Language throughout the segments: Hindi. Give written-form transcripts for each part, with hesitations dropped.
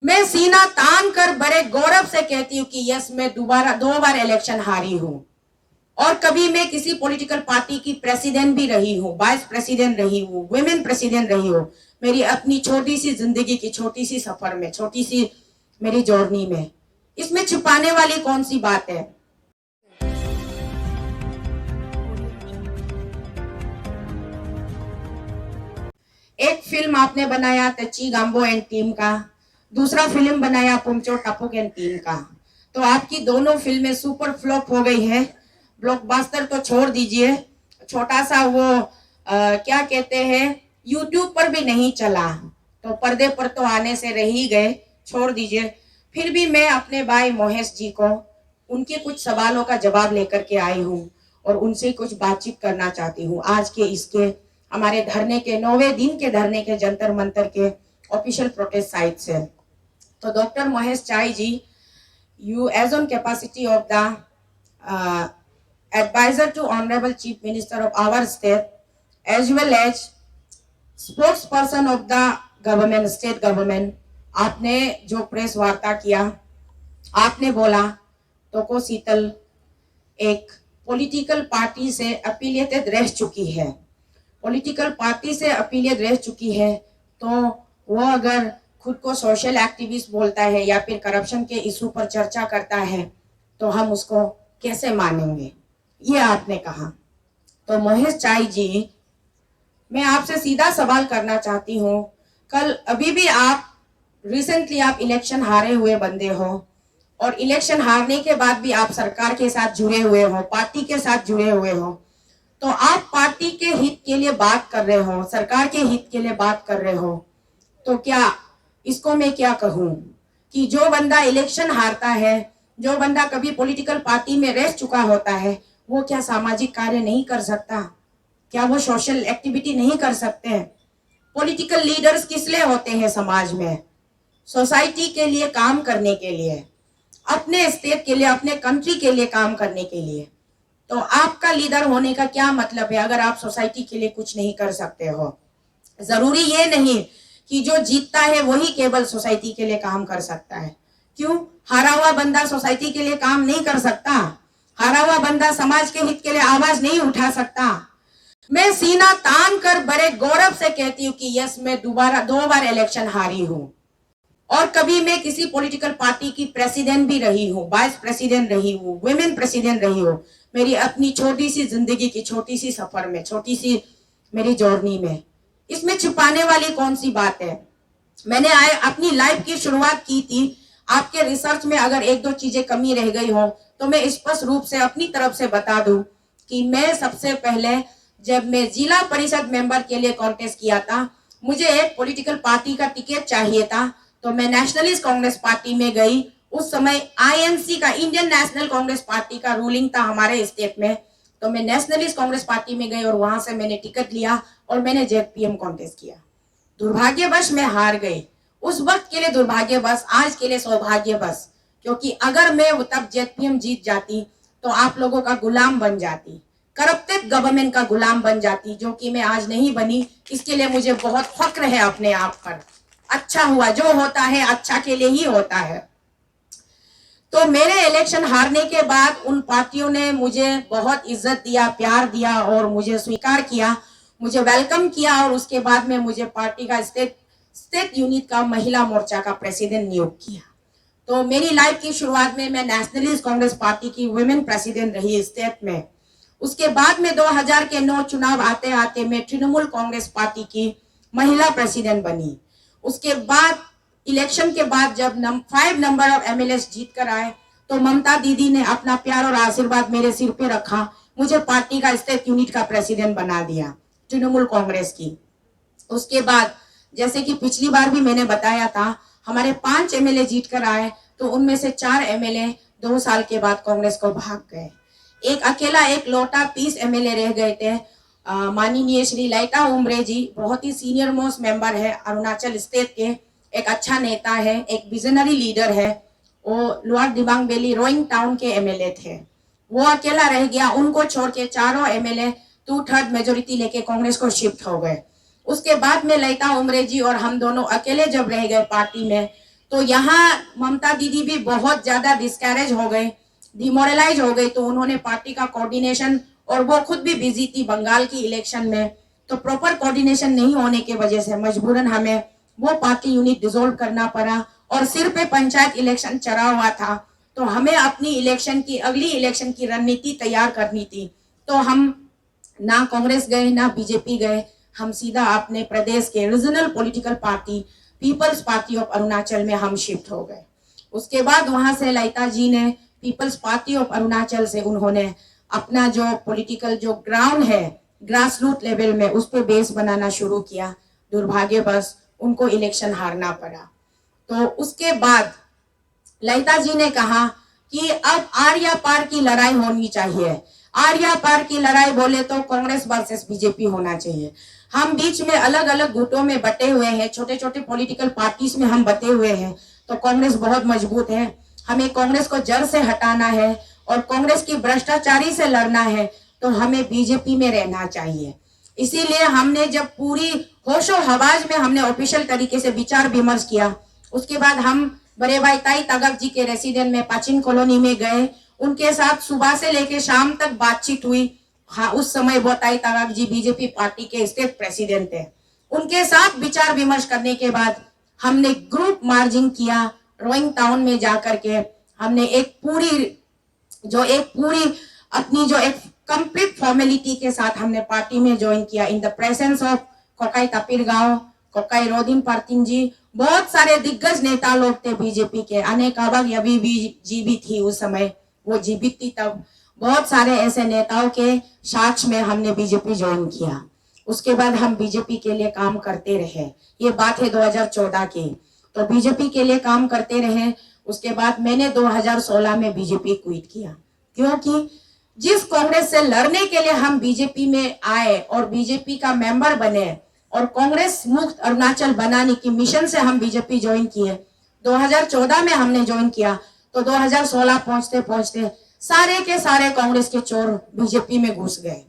मैं सीना तान कर बड़े गौरव से कहती हूँ कि यस, मैं दो बार इलेक्शन हारी हूँ और कभी मैं किसी पॉलिटिकल पार्टी की प्रेसिडेंट भी रही हूँ, वाइस प्रेसिडेंट रही हूँ, वुमेन प्रेसिडेंट रही हूँ। मेरी अपनी छोटी सी जिंदगी की छोटी सी सफर में, छोटी सी मेरी जर्नी में, इसमें छुपाने वाली कौन सी बात है। एक फिल्म आपने बनाया तची गांबो एंड टीम का, दूसरा फिल्म बनाया पुमचो टपुक एंड टीम का। तो आपकी दोनों फिल्में सुपर फ्लॉप हो गई है। ब्लॉकबस्टर तो छोड़ दीजिए, छोटा सा वो क्या कहते हैं, यूट्यूब पर भी नहीं चला, तो पर्दे पर तो आने से रह ही गए, छोड़ दीजिए। फिर भी मैं अपने भाई महेश जी को उनके कुछ सवालों का जवाब लेकर के आई हूँ और उनसे कुछ बातचीत करना चाहती हूँ आज के इसके हमारे धरने के 9वें दिन के धरने के जंतर मंतर के ऑफिशियल प्रोटेस्ट साइट से। तो डॉक्टर महेश चाई जी, you as on capacity of the advisor to honorable chief minister of our state as well as spokesperson of the government, state government, आपने जो प्रेस वार्ता किया, आपने बोला टोको शीतल एक पॉलिटिकल पार्टी से अफिलिएटेड रह चुकी है, पॉलिटिकल पार्टी से अफिलिएट रह चुकी है, तो वो अगर खुद को सोशल एक्टिविस्ट बोलता है या फिर करप्शन के इशू पर चर्चा करता है तो हम उसको कैसे मानेंगे, ये आपने कहा। तो महेश चाई जी, मैं आपसे सीधा सवाल करना चाहती हूँ, कल अभी भी आप रिसेंटली आप इलेक्शन हारे हुए बंदे हो और इलेक्शन हारने के बाद भी आप सरकार के साथ जुड़े हुए हो, पार्टी के साथ जुड़े हुए हो, तो आप पार्टी के हित के लिए बात कर रहे हो, सरकार के हित के लिए बात कर रहे हो, तो क्या इसको मैं क्या कहूँ कि जो बंदा इलेक्शन हारता है, जो बंदा कभी पॉलिटिकल पार्टी में रह चुका होता है, वो क्या सामाजिक कार्य नहीं कर सकता? क्या वो सोशल एक्टिविटी नहीं कर सकते हैं? पॉलिटिकल लीडर्स किस लिए होते हैं समाज में? सोसाइटी के लिए काम करने के लिए, अपने स्टेट के लिए, अपने कंट्री के लिए काम करने के लिए। तो आपका लीडर होने का क्या मतलब है अगर आप सोसाइटी के लिए कुछ नहीं कर सकते हो? जरूरी ये नहीं कि जो जीतता है वही केवल सोसाइटी के लिए काम कर सकता है। क्यों? हारा हुआ बंदा सोसाइटी के लिए काम नहीं कर सकता? हारा हुआ बंदा समाज के हित के लिए आवाज नहीं उठा सकता? मैं सीना तान कर बड़े गौरव से कहती हूँ कि यस, मैं दो बार इलेक्शन हारी हूँ और कभी मैं किसी पॉलिटिकल पार्टी की प्रेसिडेंट भी रही हूँ, वाइस प्रेसिडेंट रही हूँ, वुमेन प्रेसिडेंट रही हूँ। मेरी अपनी छोटी सी जिंदगी की छोटी सी सफर में, छोटी सी मेरी जर्नी में, इसमें छुपाने वाली कौन सी बात है? मैंने अपनी लाइफ की शुरुआत की थी। आपके रिसर्च में अगर एक दो चीजें कमी रह गई हो तो मैं स्पष्ट रूप से अपनी तरफ से बता दूं कि मैं सबसे पहले जब मैं जिला परिषद मेंबर के लिए कॉन्टेस्ट किया था, मुझे एक पॉलिटिकल पार्टी का टिकट चाहिए था, तो मैं नेशनलिस्ट कांग्रेस पार्टी में गई। उस समय आईएनसी का, इंडियन नेशनल कांग्रेस पार्टी का रूलिंग था हमारे स्टेट में, तो मैं नेशनलिस्ट कांग्रेस पार्टी में गई और वहां से मैंने टिकट लिया और मैंने जेपीएम कॉन्टेस्ट किया। दुर्भाग्यवश मैं हार गई। उस वक्त के लिए दुर्भाग्यवश, आज के लिए सौभाग्यवश, क्योंकि अगर मैं तब जेपीएम जीत जाती तो आप लोगों का गुलाम बन जाती, करप्टेड गवर्नमेंट का गुलाम बन जाती, जो कि मैं आज नहीं बनी। इसके लिए मुझे बहुत फक्र है अपने आप पर। अच्छा हुआ, जो होता है अच्छा के लिए ही होता है। तो मेरे इलेक्शन हारने के बाद उन पार्टियों ने मुझे बहुत इज्जत दिया, प्यार दिया और मुझे स्वीकार किया, मुझे वेलकम किया और उसके बाद में मुझे पार्टी का स्टेट यूनिट का महिला मोर्चा का प्रेसिडेंट नियुक्त किया। तो मेरी लाइफ की शुरुआत में मैं नेशनलिस्ट कांग्रेस पार्टी की वुमेन प्रेसिडेंट रही स्टेट में। उसके बाद में 2009 चुनाव आते आते मैं तृणमूल कांग्रेस पार्टी की महिला प्रेसिडेंट बनी। उसके बाद इलेक्शन के बाद जब 5 नंबर ऑफ एमएलए जीत कर आए तो ममता दीदी ने अपना प्यार और आशीर्वाद मेरे सिर पे रखा, मुझे पार्टी का स्टेट यूनिट का प्रेसिडेंट बना दिया तृणमूल कांग्रेस की। उसके बाद जैसे कि पिछली बार भी मैंने बताया था, हमारे 5 एमएलए जीत कर आए तो उनमें से 4 एमएलए 2 साल के बाद कांग्रेस को भाग गए। एक अकेला एक लौटा 30 एमएलए रह गए थे। माननीय श्री लैता उमरे जी बहुत ही सीनियर मोस्ट मेंबर है अरुणाचल स्टेट के, एक अच्छा नेता है, एक विजनरी लीडर है। वो lower Dibang valley Roing town के एमएलए थे, वो अकेला रह गया। उनको छोड़ के चारों एमएलए 2/3 मेजोरिटी लेके कांग्रेस को शिफ्ट हो गए। उसके बाद में लैता उमरे जी और हम दोनों अकेले जब रह गए पार्टी में, तो यहाँ ममता दीदी भी बहुत ज्यादा डिस्करेज हो गए, डिमोरलाइज हो गई। तो उन्होंने पार्टी का कोऑर्डिनेशन, और वो खुद भी बिजी थी बंगाल की इलेक्शन में, तो प्रॉपर कोऑर्डिनेशन नहीं होने की वजह से मजबूरन हमें वो पार्टी यूनिट डिसॉल्व करना पड़ा। और सिर पे पंचायत इलेक्शन चढ़ा हुआ था, तो हमें अपनी इलेक्शन की, अगली इलेक्शन की रणनीति तैयार करनी थी। तो हम ना कांग्रेस गए ना बीजेपी गए, हम सीधा अपने प्रदेश के regional political party people's party of Arunachal में हम शिफ्ट हो गए। उसके बाद वहां से ललिता जी ने पीपल्स पार्टी ऑफ अरुणाचल से उन्होंने अपना जो पॉलिटिकल जो ग्राउंड है ग्रास रूट लेवल में उस पर बेस बनाना शुरू किया। दुर्भाग्यवश उनको इलेक्शन हारना पड़ा। तो उसके बाद ललिता जी ने कहा कि अब आर्या पार की लड़ाई होनी चाहिए। आर्या पार की लड़ाई बोले तो कांग्रेस वर्सेस बीजेपी होना चाहिए। हम बीच में अलग अलग गुटों में बटे हुए हैं, छोटे छोटे पॉलिटिकल पार्टीज में हम बटे हुए हैं। तो कांग्रेस बहुत मजबूत है, हमें कांग्रेस को जड़ से हटाना है और कांग्रेस की भ्रष्टाचारी से लड़ना है। तो हमें बीजेपी में रहना चाहिए। इसीलिए हमने जब पूरी होशो हवाज में हमने ऑफिशियल तरीके से विचार विमर्श किया, उसके बाद हम बड़े भाई ताई तागक जी के रेसिडेंट में पाचिन कॉलोनी में गए। उनके साथ सुबह से लेकर शाम तक बातचीत हुई। हाँ, उस समय वो ताई तागक जी बीजेपी पार्टी के स्टेट प्रेसिडेंट थे। उनके साथ विचार विमर्श करने के बाद हमने ग्रुप मार्जिंग किया। रोइंग टाउन में जाकर के हमने एक पूरी अपनी जो एक कंप्लीट फॉर्मेलिटी के साथ हमने पार्टी में ज्वाइन किया in the presence of cocci Tapir गांव, कोकाई रोदिन पार्टिन जी, बहुत सारे दिग्गज नेता लोग थे बीजेपी के। अनेक अबग यभी भी जीवित थी उस समय, वो जीवित थी तब। बहुत सारे ऐसे नेताओं के साक्ष में हमने बीजेपी ज्वाइन किया। उसके बाद हम बीजेपी के लिए काम करते रहे। ये बात है 2014 की। तो बीजेपी के लिए काम करते रहे। उसके बाद मैंने 2016 में बीजेपी क्विट किया, क्योंकि जिस कांग्रेस से लड़ने के लिए हम बीजेपी में आए और बीजेपी का मेंबर बने और कांग्रेस मुक्त अरुणाचल बनाने की मिशन से हम बीजेपी ज्वाइन किए। 2014 में हमने ज्वाइन किया, तो 2016 पहुंचते पहुंचते सारे के सारे कांग्रेस के चोर बीजेपी में घुस गए।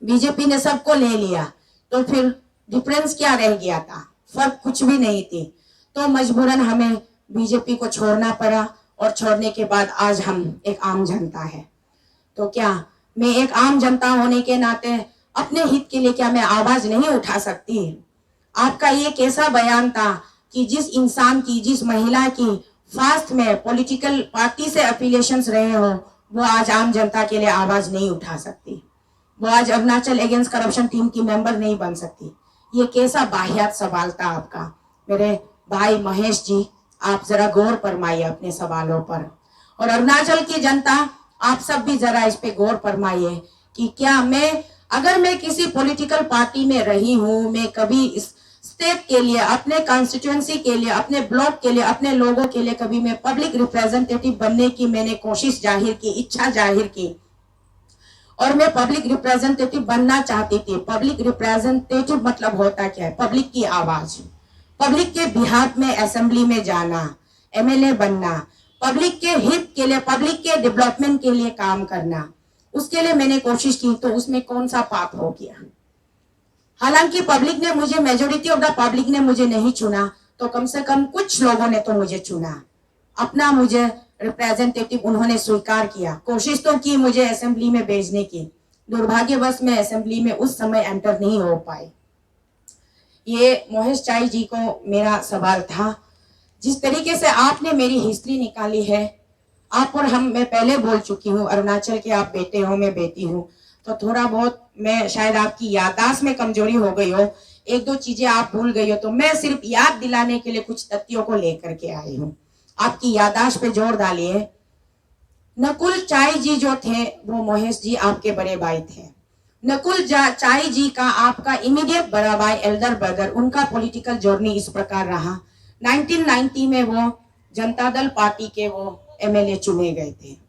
बीजेपी ने सबको ले लिया। तो फिर डिफरेंस क्या रह गया था? फर्क कुछ भी नहीं थी। तो मजबूरन हमें बीजेपी को छोड़ना पड़ा। और छोड़ने के बाद आज हम एक आम जनता है। तो क्या मैं एक आम जनता होने के नाते अपने हित के लिए क्या मैं आवाज नहीं उठा सकती? आपका ये कैसा बयान था कि जिस इंसान की, जिस महिला की फास्ट में पॉलिटिकल पार्टी से एफिलिएशंस रहे हो, वो आज आम जनता के लिए आवाज नहीं उठा सकती, वो आज अरुणाचल अगेंस्ट करप्शन टीम की मेंबर नहीं बन सकती। ये कैसा बाहियात सवाल था आपका? मेरे भाई महेश जी, आप जरा गौर फरमाइए अपने सवालों पर। और अरुणाचल की जनता, आप सब भी जरा इस पे गौर फरमाइए कि क्या अगर मैं किसी पॉलिटिकल पार्टी में रही हूं, मैं कभी इस स्टेट के लिए, अपने कॉन्स्टिट्यूएंसी के लिए, अपने ब्लॉक के लिए, अपने लोगों के लिए कभी मैं पब्लिक रिप्रेजेंटेटिव बनने की मैंने कोशिश जाहिर की, इच्छा जाहिर की, और मैं पब्लिक रिप्रेजेंटेटिव बनना चाहती थी। पब्लिक रिप्रेजेंटेटिव मतलब होता क्या है? पब्लिक की आवाज, पब्लिक के बिहाफ में असेंबली में जाना, एमएलए बनना, पब्लिक के हित के लिए, पब्लिक के डेवलपमेंट के लिए काम करना। उसके लिए मैंने कोशिश की। तो उसमें कौन सा पाप हो गया? हालांकि पब्लिक ने मुझे, मेजोरिटी ऑफ द पब्लिक ने मुझे नहीं चुना, तो कम से कम कुछ लोगों ने तो मुझे चुना, अपना मुझे रिप्रेजेंटेटिव उन्होंने स्वीकार किया। कोशिश तो की मुझे असेंबली में भेजने की। दुर्भाग्यवश मैं असेंबली में उस समय एंटर नहीं हो पाई। ये मोहेश चाई जी को मेरा सवाल था। जिस तरीके से आपने मेरी हिस्ट्री निकाली है, आप और हम, मैं पहले बोल चुकी हूँ, अरुणाचल के आप बेटे हो, मैं बेटी हूँ, तो थोड़ा बहुत मैं शायद आपकी याददाश्त में कमजोरी हो गई हो, एक दो चीजें आप भूल गई हो, तो मैं सिर्फ याद दिलाने के लिए कुछ तथ्यों को लेकर के आई हूँ। आपकी याददाश्त पे जोर डालिए। नकुल चाई जी जो थे, वो मोहेश जी आपके बड़े भाई थे। नकुल चाई जी का आपका इमीडिएट बड़ा भाई, एल्डर ब्रदर, उनका पॉलिटिकल जर्नी इस प्रकार रहा। 1990 में वो जनता दल पार्टी के वो एमएलए चुने गए थे।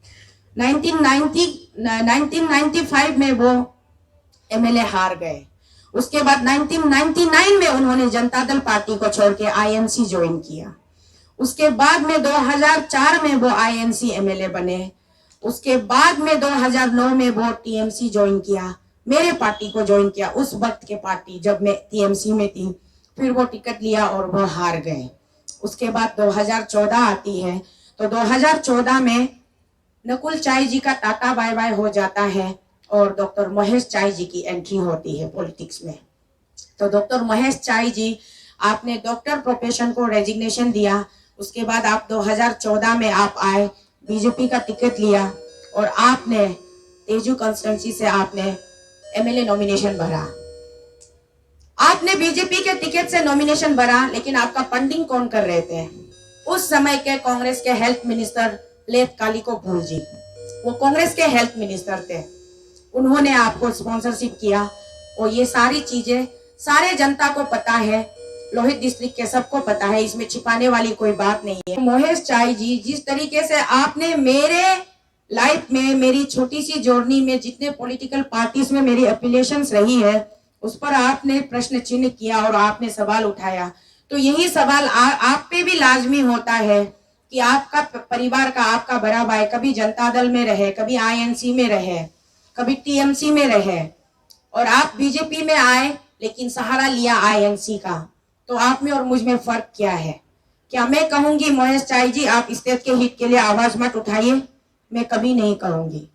1995 में वो एमएलए हार गए। उसके बाद 1999 में उन्होंने जनता दल पार्टी को छोड़ के आईएनसी ज्वाइन किया। उसके बाद में 2004 में वो आईएनसी एमएलए बने। उसके बाद में 2009 में वो टीएमसी ज्वाइन किया, मेरे पार्टी को ज्वाइन किया, उस वक्त के पार्टी जब मैं टीएमसी में थी। फिर वो टिकट लिया और वो हार गए। उसके बाद 2014 आती है, तो 2014 में नकुल चाई जी का टाटा बाय बाय हो जाता है और डॉक्टर महेश चाई जी की एंट्री होती है पॉलिटिक्स में। तो डॉक्टर महेश चाई जी, आपने डॉक्टर प्रोफेशन को रेजिग्नेशन दिया, उसके बाद आप 2014 में आप आए, बीजेपी का टिकट लिया और आपने तेजू कंस्टिट्यूंसी से आपने एमएलए नॉमिनेशन भरा। आपने बीजेपी के टिकट से नॉमिनेशन भरा, लेकिन आपका फंडिंग कौन कर रहे थे? उस समय के कांग्रेस के हेल्थ मिनिस्टर लेत कालिको भूल जी, वो कांग्रेस के हेल्थ मिनिस्टर थे, उन्होंने आपको स्पॉन्सरशिप किया। और ये सारी चीजें सारे जनता को पता है, लोहित डिस्ट्रिक्ट के सबको पता है, इसमें छिपाने वाली कोई बात नहीं है। महेश चाई जी, जिस तरीके से आपने मेरे लाइफ में, मेरी छोटी सी जर्नी में जितने पॉलिटिकल पार्टीज में मेरी एफिलिएशंस रही है, उस पर आपने प्रश्न चिन्ह किया और आपने सवाल उठाया, तो यही सवाल आप पे भी लाजमी होता है कि आपका परिवार का, आपका बड़ा भाई कभी जनता दल में रहे, कभी आईएनसी में रहे, कभी टीएमसी में रहे, और आप बीजेपी में आए लेकिन सहारा लिया आईएनसी का। तो आप में और मुझ में फर्क क्या है? क्या मैं कहूंगी महेश चाई जी आप स्टेट के हित के लिए आवाज मत उठाइए? मैं कभी नहीं कहूंगी।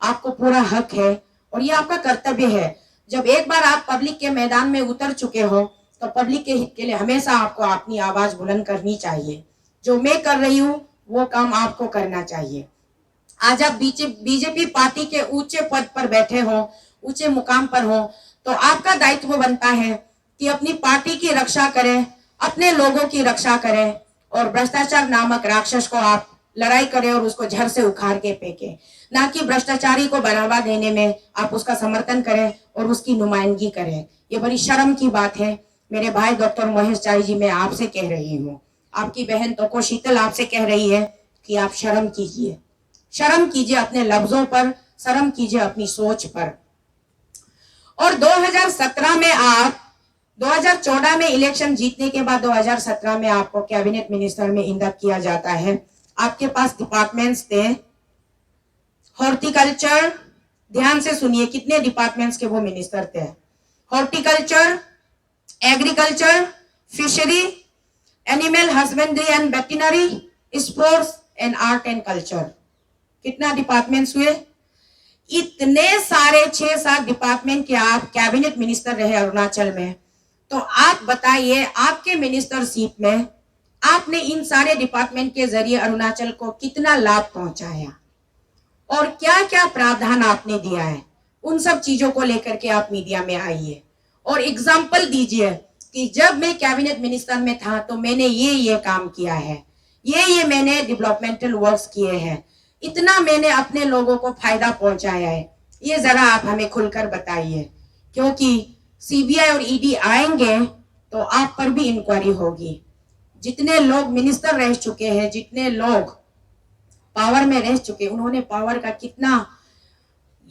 आपको पूरा हक है और ये आपका कर्तव्य है। जब एक बार आप पब्लिक के मैदान में उतर चुके हो तो पब्लिक के हित के लिए हमेशा आपको अपनी आवाज बुलंद करनी चाहिए। जो मैं कर रही हूँ वो काम आपको करना चाहिए। आज आप बीजेपी पार्टी के ऊंचे पद पर बैठे हो, ऊंचे मुकाम पर हो, तो आपका दायित्व बनता है कि अपनी पार्टी की रक्षा करें, अपने लोगों की रक्षा करें और भ्रष्टाचार नामक राक्षस को आप लड़ाई करें और उसको झर से उखाड़ के फेंके, ना कि भ्रष्टाचारी को बढ़ावा देने में आप उसका समर्थन करें और उसकी नुमाइंदगी करें। ये बड़ी शर्म की बात है। मेरे भाई डॉक्टर महेश चाई जी, मैं आपसे कह रही हूँ, आपकी बहन तोको शीतल आपसे कह रही है कि आप शर्म कीजिए, शर्म कीजिए अपने लफ्जों पर, शर्म कीजिए अपनी सोच पर। और 2017 में आप 2014 में इलेक्शन जीतने के बाद 2017 में आपको कैबिनेट मिनिस्टर में इंदक किया जाता है। आपके पास डिपार्टमेंट्स थे, हॉर्टिकल्चर, ध्यान से सुनिए कितने डिपार्टमेंट्स के वो मिनिस्टर थे, horticulture, agriculture, fishery, animal husbandry and veterinary, sports and art and culture. कितना डिपार्टमेंट्स हुए? इतने सारे 6-7 डिपार्टमेंट के आप कैबिनेट मिनिस्टर रहे अरुणाचल में। तो आप बताइए, आपके मिनिस्टरशिप में आपने इन सारे डिपार्टमेंट के जरिए अरुणाचल को कितना लाभ पहुंचाया और क्या क्या प्रावधान आपने दिया है? उन सब चीजों को लेकर के आप मीडिया में आइए और एग्जाम्पल दीजिए कि जब मैं कैबिनेट मिनिस्टर में था तो मैंने ये काम किया है, ये मैंने डेवलपमेंटल वर्क्स किए हैं, इतना मैंने अपने लोगों को फायदा पहुंचाया है। ये जरा आप हमें खुलकर बताइए, क्योंकि सीबीआई और ईडी आएंगे तो आप पर भी इंक्वायरी होगी। जितने लोग मिनिस्टर रह चुके हैं, जितने लोग पावर में रह चुके, उन्होंने पावर का कितना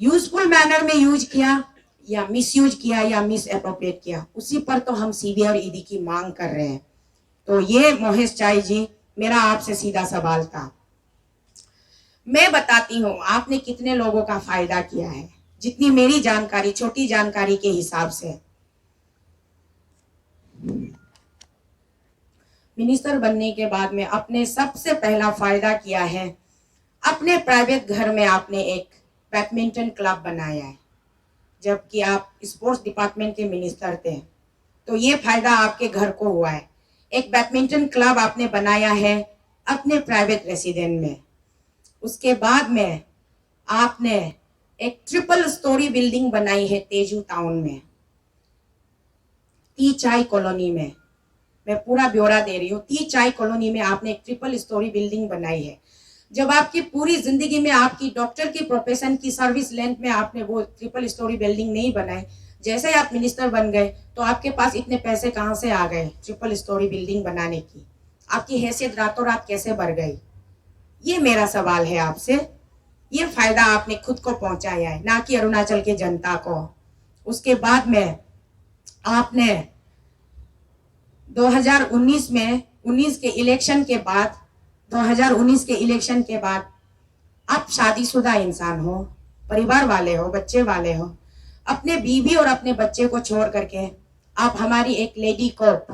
यूजफुल मैनर में यूज किया या मिसयूज किया या मिस एप्रोप्रिएट किया, उसी पर तो हम सीबीआई और ईडी की मांग कर रहे हैं। तो ये महेश चाई जी, मेरा आपसे सीधा सवाल था। मैं बताती हूँ आपने कितने लोगों का फायदा किया है, जितनी मेरी जानकारी, छोटी जानकारी के हिसाब से। मिनिस्टर बनने के बाद में अपने सबसे पहला फायदा किया है, अपने प्राइवेट घर में आपने एक बैडमिंटन क्लब बनाया है। जबकि आप स्पोर्ट्स डिपार्टमेंट के मिनिस्टर थे, तो ये फायदा आपके घर को हुआ है। एक बैडमिंटन क्लब आपने बनाया है अपने प्राइवेट रेसिडेंट में। उसके बाद में आपने एक 3 स्टोरी बिल्डिंग बनाई है तेजू टाउन में, टी चाय कॉलोनी में। मैं पूरा ब्यौरा दे रही हूँ। टी चाय कॉलोनी में आपने एक 3 स्टोरी बिल्डिंग बनाई है। जब आपकी पूरी जिंदगी में आपकी डॉक्टर की प्रोफेशन की सर्विस लेंथ में आपने वो 3 स्टोरी बिल्डिंग नहीं बनाई, जैसे आप मिनिस्टर बन गए तो आपके पास इतने पैसे कहाँ से आ गए 3 स्टोरी बिल्डिंग बनाने की? आपकी हैसियत रातों रात कैसे बढ़ गई? ये मेरा सवाल है आपसे। ये फायदा आपने खुद को पहुंचाया है, ना कि अरुणाचल के जनता को। उसके बाद में आपने 2019 में 19 के इलेक्शन के बाद 2019 के इलेक्शन के बाद आप शादीशुदा इंसान हो, परिवार वाले हो, बच्चे वाले हो, अपने बीवी और अपने बच्चे को छोड़ करके आप हमारी एक लेडी कोर्ट,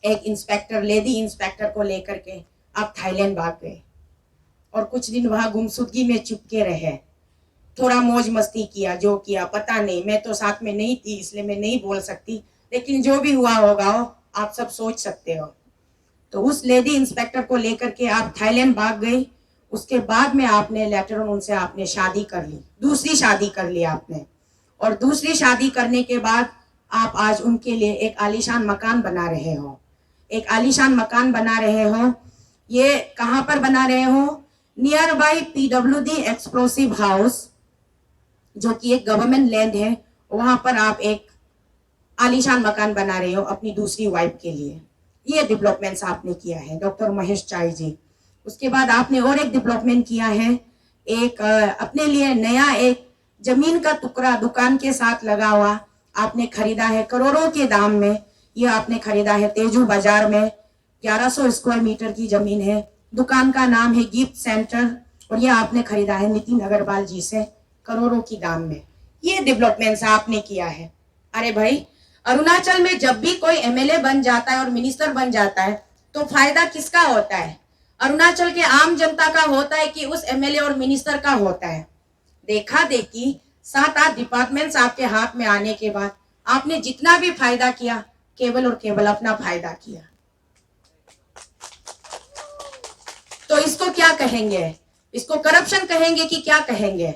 एक इंस्पेक्टर, लेडी इंस्पेक्टर को लेकर के आप थाईलैंड भाग गए और कुछ दिन वहां गुमसुदगी में चुपके रहे, थोड़ा मौज मस्ती किया, जो किया पता नहीं, मैं तो साथ में नहीं थी इसलिए मैं नहीं बोल सकती, लेकिन जो भी हुआ होगा आप सब सोच सकते हो। तो उस लेडी इंस्पेक्टर को लेकर के आप थाईलैंड भाग गई। उसके बाद में आपने लेटर ऑन उनसे आपने शादी कर ली, दूसरी शादी कर ली आपने, और दूसरी शादी करने के बाद आप आज उनके लिए एक आलीशान मकान बना रहे हो, एक आलीशान मकान बना रहे हो। ये कहाँ पर बना रहे हो? Near by PWD explosive house, जो कि एक गवर्नमेंट लैंड है, वहां पर आप एक आलीशान मकान बना रहे हो अपनी दूसरी वाइफ के लिए। ये डेवलपमेंट्स आपने किया है डॉक्टर महेश चाई जी। उसके बाद आपने और एक डेवलपमेंट किया है, एक अपने लिए नया एक जमीन का टुकड़ा दुकान के साथ लगा हुआ आपने खरीदा है करोड़ों के दाम में। ये आपने खरीदा है तेजू बाजार में, 1100 स्क्वायर मीटर की जमीन है। दुकान का नाम है गिफ्ट सेंटर, और ये आपने खरीदा है नितिन अग्रवाल जी से करोड़ों की दाम में। ये डेवलपमेंट्स आपने किया है। अरे भाई, अरुणाचल में जब भी कोई MLA बन जाता है और मिनिस्टर बन जाता है तो फायदा किसका होता है? अरुणाचल के आम जनता का होता है कि उस MLA और मिनिस्टर का होता है? देखा देखी 7-8 डिपार्टमेंट्स आपके हाथ में आने के बाद आपने जितना भी फायदा किया केवल और केवल अपना फायदा किया। तो इसको क्या कहेंगे? इसको करप्शन कहेंगे कि क्या कहेंगे?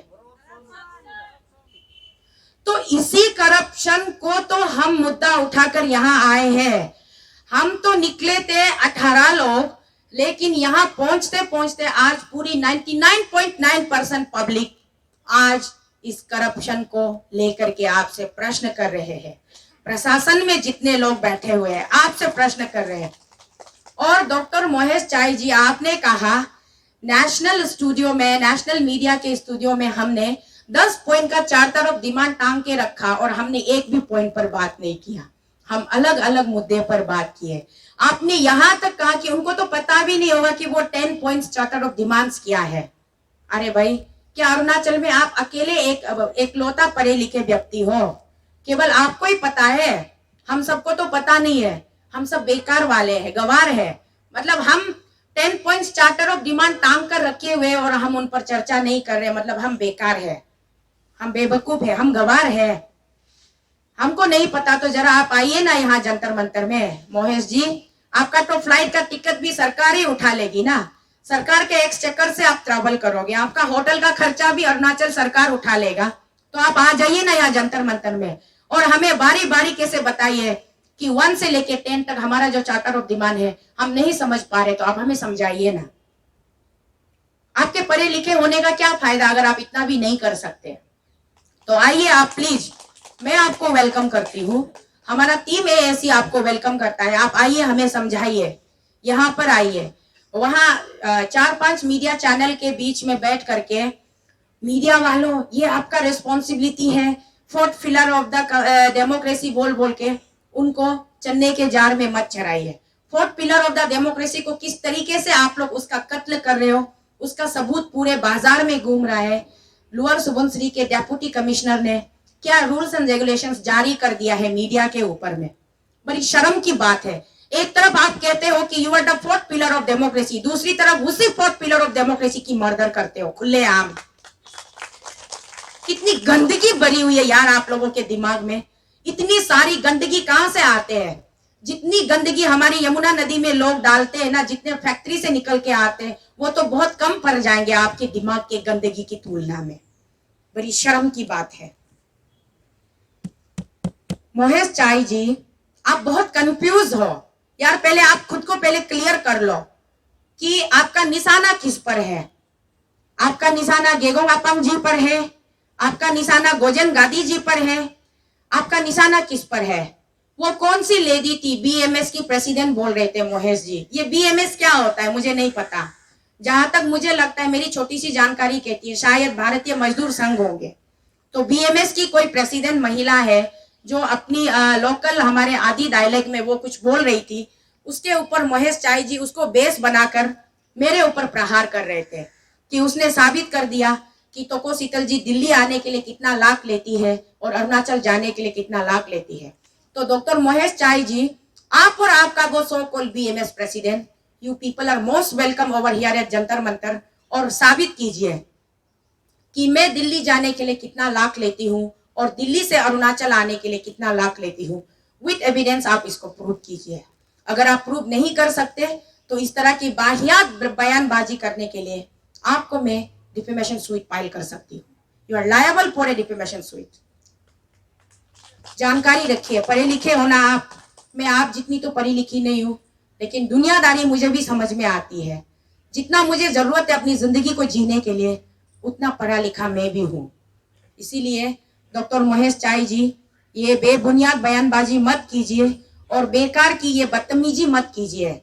तो इसी करप्शन को तो हम मुद्दा उठाकर यहाँ आए हैं। हम तो निकले थे 18 लोग, लेकिन यहाँ पहुंचते पहुंचते आज पूरी 99.9% पब्लिक आज इस करप्शन को लेकर के आपसे प्रश्न कर रहे हैं। प्रशासन में जितने लोग बैठे हुए हैं आपसे प्रश्न कर रहे हैं। और डॉक्टर महेश चाई जी, आपने कहा नेशनल स्टूडियो में, नेशनल मीडिया के स्टूडियो में हमने 10 पॉइंट का चार तरफ डिमांड टांग के रखा और हमने एक भी पॉइंट पर बात नहीं किया। हम अलग अलग मुद्दे पर बात किए। आपने यहां तक कहा कि उनको तो पता भी नहीं होगा कि वो 10 पॉइंट्स चार्टर ऑफ डिमांड्स क्या है। अरे भाई, क्या अरुणाचल में आप अकेले एक लौता पढ़े लिखे व्यक्ति हो? केवल आपको ही पता है, हम सबको तो पता नहीं है। हम सब बेकार वाले हैं, गवार है। मतलब हम 10 पॉइंट्स चार्टर ऑफ डिमांड टांग कर रखे हुए और हम उन पर चर्चा नहीं कर रहे, मतलब हम बेकार है, हम बेवकूफ है, हम गवार है। हमको नहीं पता तो जरा आप आइए ना यहाँ जंतर मंतर में। महेश जी, आपका तो फ्लाइट का टिकट भी सरकार ही उठा लेगी ना, सरकार के एक्सचेकर से आप ट्रैवल करोगे, आपका होटल का खर्चा भी अरुणाचल सरकार उठा लेगा। तो आप आ जाइए ना यहाँ जंतर मंतर में और हमें बारी बारी कैसे बताइए कि 1 से लेके 10 तक हमारा जो चार्टर ऑफ डिमांड है हम नहीं समझ पा रहे, तो आप हमें समझाइए ना। आपके पढ़े लिखे होने का क्या फायदा अगर आप इतना भी नहीं कर सकते? तो आइए आप प्लीज, मैं आपको वेलकम करती हूँ, हमारा टीम AAC आपको वेलकम करता है। आप आइए, हमें समझाइए, यहाँ पर आइए। वहां 4-5 मीडिया चैनल के बीच में बैठ करके, मीडिया वालों ये आपका रिस्पॉन्सिबिलिटी है, 4th pillar of the democracy बोल बोल के उनको चन्ने के जार में मत चढ़ाइए। 4th pillar of the democracy को किस तरीके से आप लोग उसका कत्ल कर रहे हो, उसका सबूत पूरे बाजार में घूम रहा है। लोअर सुबनसिरी के डेप्यूटी कमिश्नर ने क्या रूल्स एंड रेगुलेशंस जारी कर दिया है मीडिया के ऊपर में। बड़ी शर्म की बात है। एक तरफ आप कहते हो कि you are the 4th pillar of democracy, दूसरी तरफ उसी 4th पिलर ऑफ डेमोक्रेसी की मर्डर करते हो खुलेआम। कितनी गंदगी भरी हुई है यार आप लोगों के दिमाग में। इतनी सारी गंदगी कहां से आते हैं? जितनी गंदगी हमारी यमुना नदी में लोग डालते हैं ना, जितने फैक्ट्री से निकल के आते हैं, वो तो बहुत कम पड़ जाएंगे आपके दिमाग के गंदगी की तुलना में। बड़ी शर्म की बात है। महेश चाई जी, आप बहुत कंफ्यूज हो यार। पहले आप खुद को पहले क्लियर कर लो कि आपका निशाना किस पर है। आपका निशाना गेगोंग अपांग जी पर है, आपका निशाना गोजन गादी जी पर है, आपका निशाना किस पर है? वो कौन सी लेडी थी BMS की प्रेसिडेंट बोल रहे थे महेश जी? ये BMS क्या होता है मुझे नहीं पता। जहां तक मुझे लगता है, मेरी छोटी सी जानकारी कहती है शायद भारतीय मजदूर संघ होंगे। तो BMS की कोई प्रेसिडेंट महिला है जो अपनी लोकल हमारे आदि डायलेक्ट में वो कुछ बोल रही थी, उसके ऊपर महेश चाई जी उसको बेस बनाकर मेरे ऊपर प्रहार कर रहे थे कि उसने साबित कर दिया कि तोको शीतल जी दिल्ली आने के लिए कितना लाख लेती है और अरुणाचल जाने के लिए कितना लाख लेती है। तो डॉक्टर महेश चाई जी, आप और आपका वो so called BMS president, you people are most welcome over here at Jantar Mantar, और साबित कीजिए कि मैं दिल्ली जाने के लिए कितना लाख लेती हूँ और दिल्ली से अरुणाचल आने के लिए कितना लाख लेती हूँ। विथ एविडेंस आप इसको प्रूव कीजिए। अगर आप प्रूव नहीं कर सकते तो इस तरह की वाहियात बयानबाजी करने के लिए आपको मैं डिफेमेशन सूट फाइल कर सकती हूँ। You are liable for a defamation suit. जानकारी रखिए, पढ़े लिखे होना आप, मैं आप जितनी तो पढ़ी लिखी नहीं हूँ, लेकिन दुनियादारी मुझे भी समझ में आती है। जितना मुझे जरूरत है अपनी जिंदगी को जीने के लिए, उतना पढ़ा लिखा मैं भी हूँ। इसीलिए डॉक्टर महेश चाई जी, ये बेबुनियाद बयानबाजी मत कीजिए और बेकार की ये बदतमीजी मत कीजिए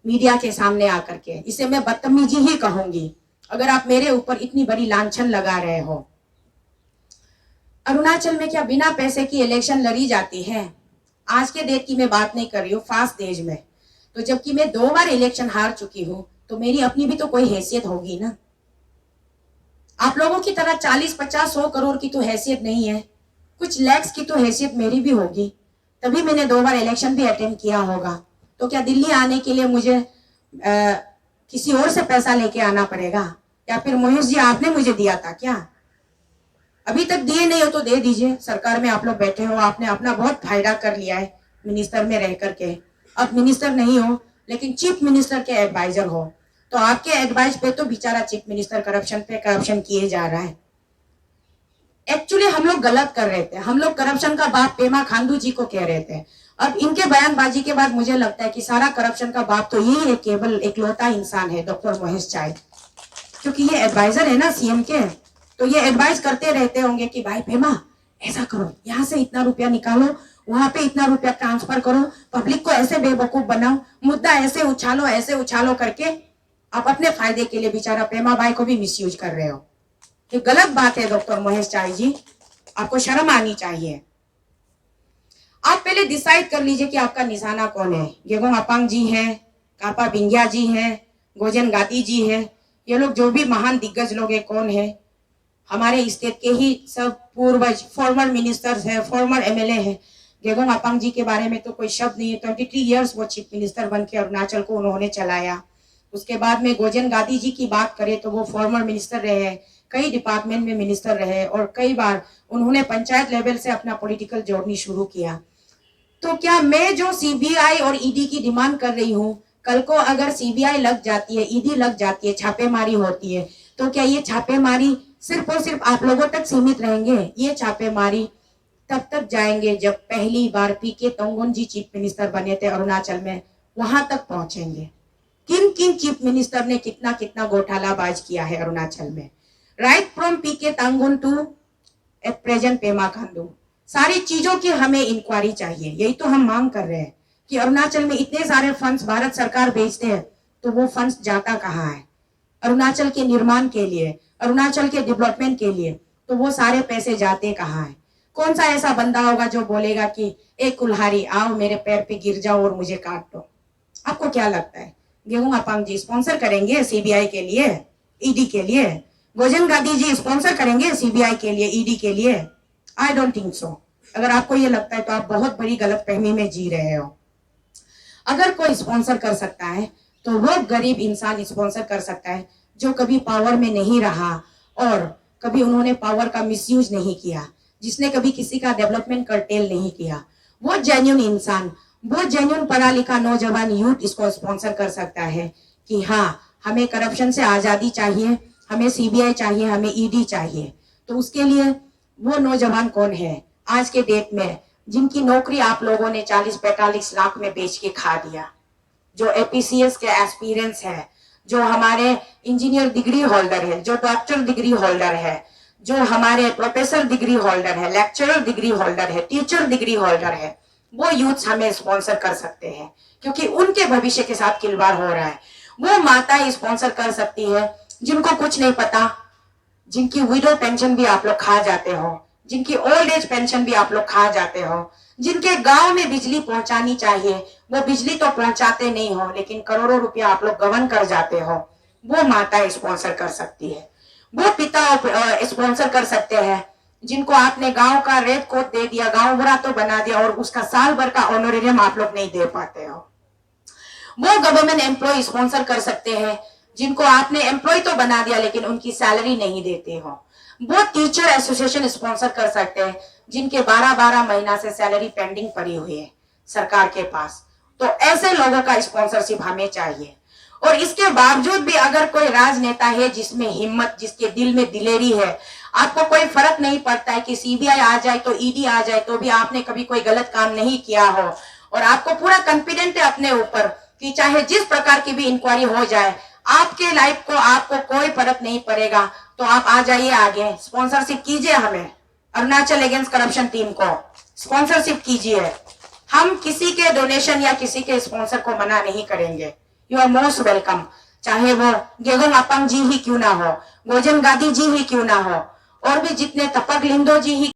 मीडिया के सामने आकर के। इसे मैं बदतमीजी ही कहूंगी अगर आप मेरे ऊपर इतनी बड़ी लांछन लगा रहे हो। अरुणाचल में क्या बिना पैसे की इलेक्शन लड़ी जाती है? आज के डेट की मैं बात नहीं कर रही हूँ, फास्ट एज में। तो जबकि मैं 2 बार इलेक्शन हार चुकी हूँ, तो मेरी अपनी भी तो कोई हैसियत होगी ना। आप लोगों की तरह 40, 50, 100 करोड़ की तो हैसियत नहीं है, कुछ लैक्स की तो हैसियत मेरी भी होगी। तभी मैंने 2 बार इलेक्शन भी अटेंड किया होगा। तो क्या दिल्ली आने के लिए मुझे किसी और से पैसा लेके आना पड़ेगा, या फिर महेश जी आपने मुझे दिया था क्या? अभी तक दिए नहीं हो तो दे दीजिए। सरकार में आप लोग बैठे हो, आपने अपना बहुत फायदा कर लिया है मिनिस्टर में रह करके। अब मिनिस्टर नहीं हो लेकिन चीफ मिनिस्टर के एडवाइजर हो, तो आपके एडवाइस पे तो बेचारा चीफ मिनिस्टर करप्शन पे करप्शन किए जा रहा है। एक्चुअली हम लोग गलत कर रहे थे, हम लोग करप्शन का बाप पेमा खांडू जी को कह रहे थे। अब इनके बयानबाजी के बाद मुझे लगता है कि सारा करप्शन का बाप तो यही एक केवल एकलौता इंसान है, डॉक्टर महेश चाई, क्योंकि ये एडवाइजर है ना सीएम के। तो ये एडवाइस करते रहते होंगे कि भाई पेमा ऐसा करो, यहाँ से इतना रुपया निकालो, वहां पे इतना रुपया ट्रांसफर करो, पब्लिक को ऐसे बेवकूफ बनाओ, मुद्दा ऐसे उछालो करके आप अपने फायदे के लिए बेचारा पेमा भाई को भी मिसयूज कर रहे हो। ये गलत बात है डॉक्टर महेश चाई जी, आपको शर्म आनी चाहिए। आप पहले डिसाइड कर लीजिए कि आपका निशाना कौन है। गेगोंग अपांग जी हैं, कापा बिंगिया जी हैं, गोजन गादी जी हैं, ये लोग जो भी महान दिग्गज लोग हैं, कौन है? हमारे स्टेट के ही सब पूर्वज, फॉर्मर मिनिस्टर्स है, फॉर्मर एमएलए है। गेगोंग अपांग जी के बारे में तो कोई शब्द नहीं है। 23 इयर्स वो चीफ मिनिस्टर बन के अरुणाचल को उन्होंने चलाया। उसके बाद में गोजन गादी जी की बात करें तो वो फॉर्मर मिनिस्टर रहे, कई डिपार्टमेंट में मिनिस्टर रहे, और कई बार उन्होंने पंचायत लेवल से अपना पॉलिटिकल जर्नी शुरू किया। तो क्या मैं जो सीबीआई और ईडी की डिमांड कर रही हूँ, कल को अगर सीबीआई लग जाती है, ईडी लग जाती है, छापेमारी होती है, तो क्या ये छापेमारी सिर्फ और सिर्फ आप लोगों तक सीमित रहेंगे? ये छापेमारी तब तक जाएंगे जब पहली बार पीके तोंगोन जी चीफ मिनिस्टर बने थे अरुणाचल में, वहां तक पहुंचेंगे। किन किन चीफ मिनिस्टर ने कितना कितना घोटालाबाज किया है अरुणाचल में, right from PK Thungon to at present Pema Khandu. सारी चीजों की हमें इंक्वायरी चाहिए। यही तो हम मांग कर रहे हैं कि अरुणाचल में इतने सारे फंड्स भारत सरकार भेजते हैं, तो वो फंड्स जाता कहाँ है? अरुणाचल के निर्माण के लिए, अरुणाचल के डेवलपमेंट के लिए, तो वो सारे पैसे जाते कहाँ है? कौन सा ऐसा बंदा होगा जो बोलेगा कि एक कुल्हाड़ी आओ मेरे पैर पे गिर जाओ और मुझे काट दो? आपको क्या लगता है गेहूं अपांग जी स्पॉन्सर करेंगे सीबीआई के लिए, ईडी के लिए? गोजन गादी जी स्पॉन्सर करेंगे सीबीआई के लिए, ईडी के लिए? I don't think so. अगर आपको ये लगता है तो आप बहुत बड़ी गलतफहमी में जी रहे हो। अगर कोई स्पॉन्सर कर सकता है तो वो गरीब इंसान स्पॉन्सर कर सकता है जो कभी पावर में नहीं रहा और कभी उन्होंने पावर का मिसयूज नहीं किया, जिसने कभी किसी का डेवलपमेंट कर्टेल नहीं किया। वो जेन्युइन इंसान, वो जेन्युइन पढ़ा लिखा नौजवान यूथ इसको स्पॉन्सर कर सकता है कि हाँ हमें करप्शन से आजादी चाहिए, हमें सीबीआई चाहिए, हमें ईडी चाहिए। तो उसके लिए वो नौजवान कौन है आज के डेट में जिनकी नौकरी आप लोगों ने 40-45 लाख में बेच के खा दिया? जो एपीसीएस के एक्सपीरियंस है, जो हमारे इंजीनियर डिग्री होल्डर है, जो डॉक्टर डिग्री होल्डर है, जो हमारे प्रोफेसर डिग्री होल्डर है, लेक्चरर डिग्री होल्डर है, टीचर डिग्री होल्डर है, वो यूथ हमें स्पॉन्सर कर सकते हैं क्योंकि उनके भविष्य के साथ खिलवाड़ हो रहा है। वो माता स्पॉन्सर कर सकती है जिनको कुछ नहीं पता, जिनकी विडो पेंशन भी आप लोग खा जाते हो, जिनकी ओल्ड एज पेंशन भी आप लोग खा जाते हो, जिनके गांव में बिजली पहुंचानी चाहिए वो बिजली तो पहुंचाते नहीं हो, लेकिन करोड़ों रुपया आप लोग गबन कर जाते हो। वो माता स्पॉन्सर कर सकती है, वो पिता स्पॉन्सर कर सकते हैं जिनको आपने गांव का रेत कोट दे दिया, गांव भरा तो बना दिया, और उसका साल भर का ऑनोरेरियम आप लोग नहीं दे पाते हो। वो गवर्नमेंट एम्प्लॉय स्पॉन्सर कर सकते हैं जिनको आपने एम्प्लॉय तो बना दिया लेकिन उनकी सैलरी नहीं देते हो। वो टीचर एसोसिएशन स्पॉन्सर कर सकते हैं जिनके 12-12 महीना से सैलरी पेंडिंग पड़ी हुई है सरकार के पास। तो ऐसे लोगों का स्पॉन्सरशिप हमें चाहिए। और इसके बावजूद भी अगर कोई राजनेता है जिसमें हिम्मत, जिसके दिल में दिलेरी है, आपको कोई फर्क नहीं पड़ता है कि सीबीआई आ जाए तो ईडी आ जाए तो भी आपने कभी कोई गलत काम नहीं किया हो, और आपको पूरा कॉन्फिडेंट है अपने ऊपर कि चाहे जिस प्रकार की भी इंक्वायरी हो जाए आपके लाइफ को, आपको कोई फर्क नहीं पड़ेगा, तो आप आ जाइए आगे, स्पॉन्सरशिप कीजिए। हमें अरुणाचल अगेंस्ट करप्शन टीम को स्पॉन्सरशिप कीजिए। हम किसी के डोनेशन या किसी के स्पॉन्सर को मना नहीं करेंगे। यू आर मोस्ट वेलकम, चाहे वो गेगोंग अपांग जी ही क्यों ना हो, गोजन गादी जी ही क्यों ना हो, और भी जितने तपक लिंदो जी ही